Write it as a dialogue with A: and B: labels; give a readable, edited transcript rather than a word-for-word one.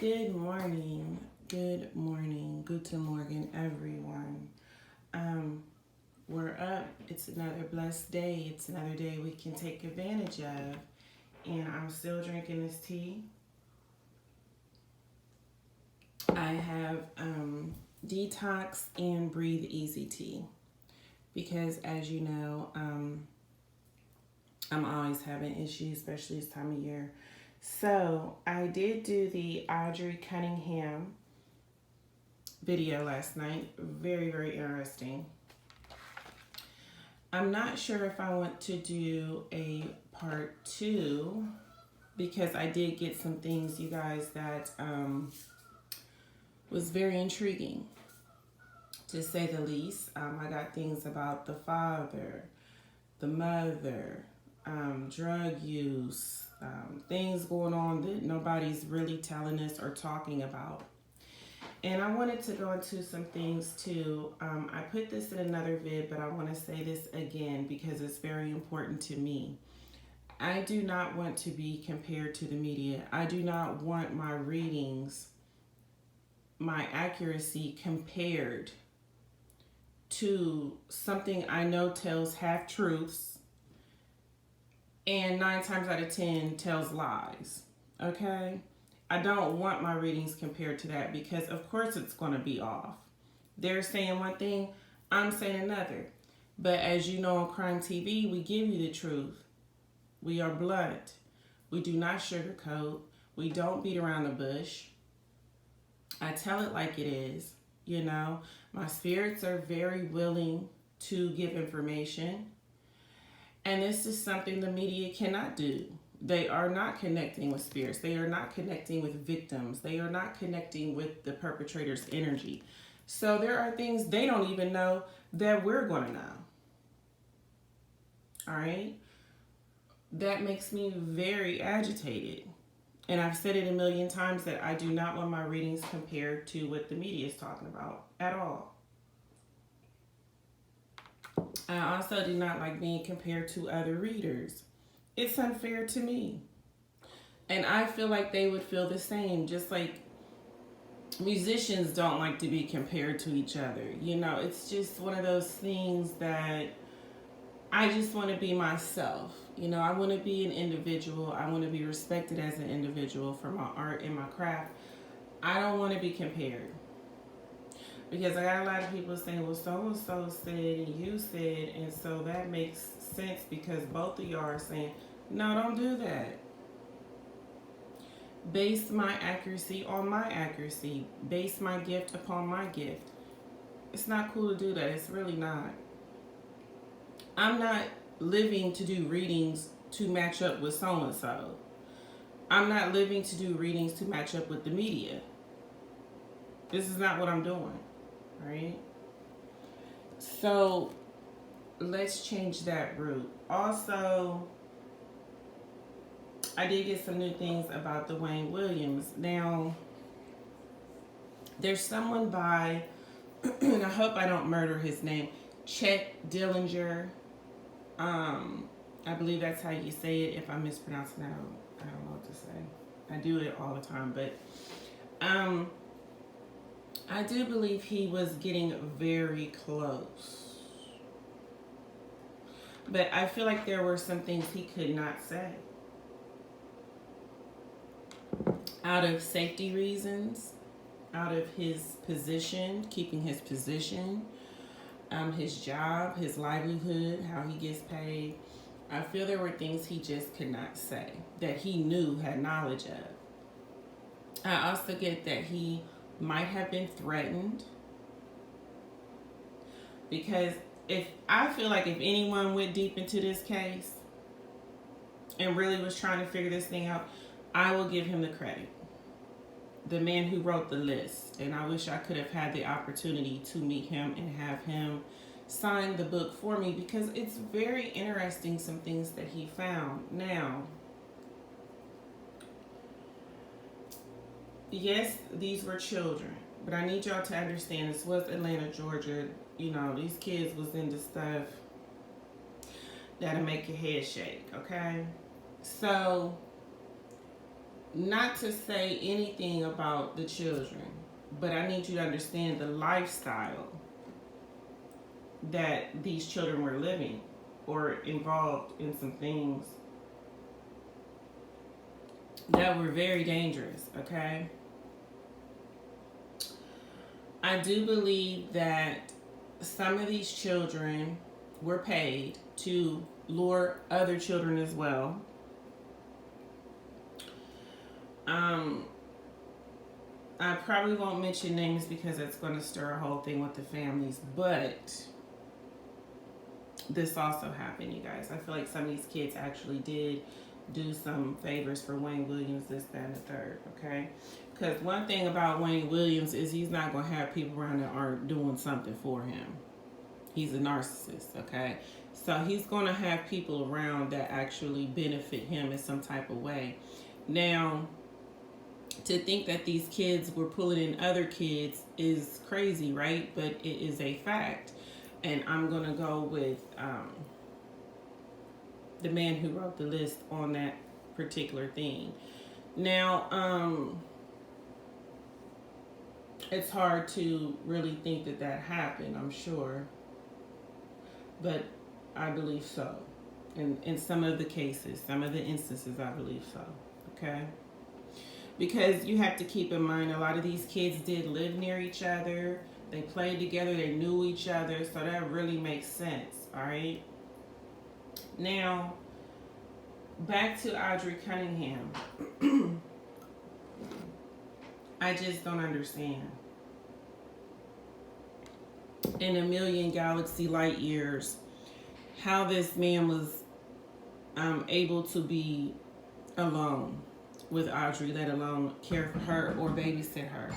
A: Good morning, guten morgen, everyone. We're up. It's another blessed day. It's another day we can take advantage of. And I'm still drinking this tea. I have Detox and Breathe Easy tea because, as you know, I'm always having issues, especially this time of year. So I did do the Audrey Cunningham video last night. Very, very interesting. I'm not sure if I want to do a part 2 because I did get some things, you guys, that was very intriguing, to say the least. I got things about the father, the mother, drug use, things going on that nobody's really telling us or talking about. And I wanted to go into some things too. I put this in another vid, but I want to say this again because it's very important to me. I do not want to be compared to the media. I do not want my readings, my accuracy compared to something I know tells half truths and 9 times out of 10 tells lies. Okay? I don't want my readings compared to that because of course it's going to be off. They're saying one thing, I'm saying another. But as you know on Crime TV, we give you the truth. We are blunt. We do not sugarcoat. We don't beat around the bush. I tell it like it is. You know, my spirits are very willing to give information. And this is something the media cannot do. They are not connecting with spirits. They are not connecting with victims. They are not connecting with the perpetrator's energy. So there are things they don't even know that we're going to know. All right? That makes me very agitated. And I've said it a million times that I do not want my readings compared to what the media is talking about at all. I also do not like being compared to other readers. It's unfair to me. And I feel like they would feel the same, just like musicians don't like to be compared to each other. You know, it's just one of those things that I just want to be myself. You know, I want to be an individual. I want to be respected as an individual for my art and my craft. I don't want to be compared. Because I got a lot of people saying, well, so-and-so said and you said, and so that makes sense because both of y'all are saying, no, don't do that. Base my accuracy on my accuracy. Base my gift upon my gift. It's not cool to do that. It's really not. I'm not living to do readings to match up with so-and-so. I'm not living to do readings to match up with the media. This is not what I'm doing. Right? So let's change that route. Also, I did get some new things about Dwayne Williams. Now, there's someone by, and I hope I don't murder his name, Chet Dillinger. I believe that's how you say it. If I'm mispronouncing it, I don't know what to say. I do it all the time, but I do believe he was getting very close. But I feel like there were some things he could not say. Out of safety reasons, out of his position, keeping his position, his job, his livelihood, how he gets paid. I feel there were things he just could not say that he knew, had knowledge of. I also get that he might have been threatened because I feel like if anyone went deep into this case and really was trying to figure this thing out, I will give him the credit. The man who wrote the list. And I wish I could have had the opportunity to meet him and have him sign the book for me because it's very interesting, some things that he found. Now, yes, these were children, but I need y'all to understand this was Atlanta, Georgia. You know, these kids was into stuff that'll make your head shake, okay? So, not to say anything about the children, but I need you to understand the lifestyle that these children were living, or involved in some things that were very dangerous, okay? I do believe that some of these children were paid to lure other children as well. I probably won't mention names because it's going to stir a whole thing with the families, but this also happened, you guys. I feel like some of these kids actually did do some favors for Wayne Williams, this, that, and the third, okay? Because one thing about Wayne Williams is he's not going to have people around that aren't doing something for him. He's a narcissist, okay? So he's going to have people around that actually benefit him in some type of way. Now, to think that these kids were pulling in other kids is crazy, right? But it is a fact. And I'm going to go with the man who wrote the list on that particular thing. Now, it's hard to really think that that happened, I'm sure. But I believe so. In some of the cases, some of the instances, I believe so. Okay? Because you have to keep in mind, a lot of these kids did live near each other. They played together. They knew each other. So that really makes sense. All right? Now, back to Audrey Cunningham. I just don't understand. In a million galaxy light years, how this man was able to be alone with Audrey, let alone care for her or babysit her.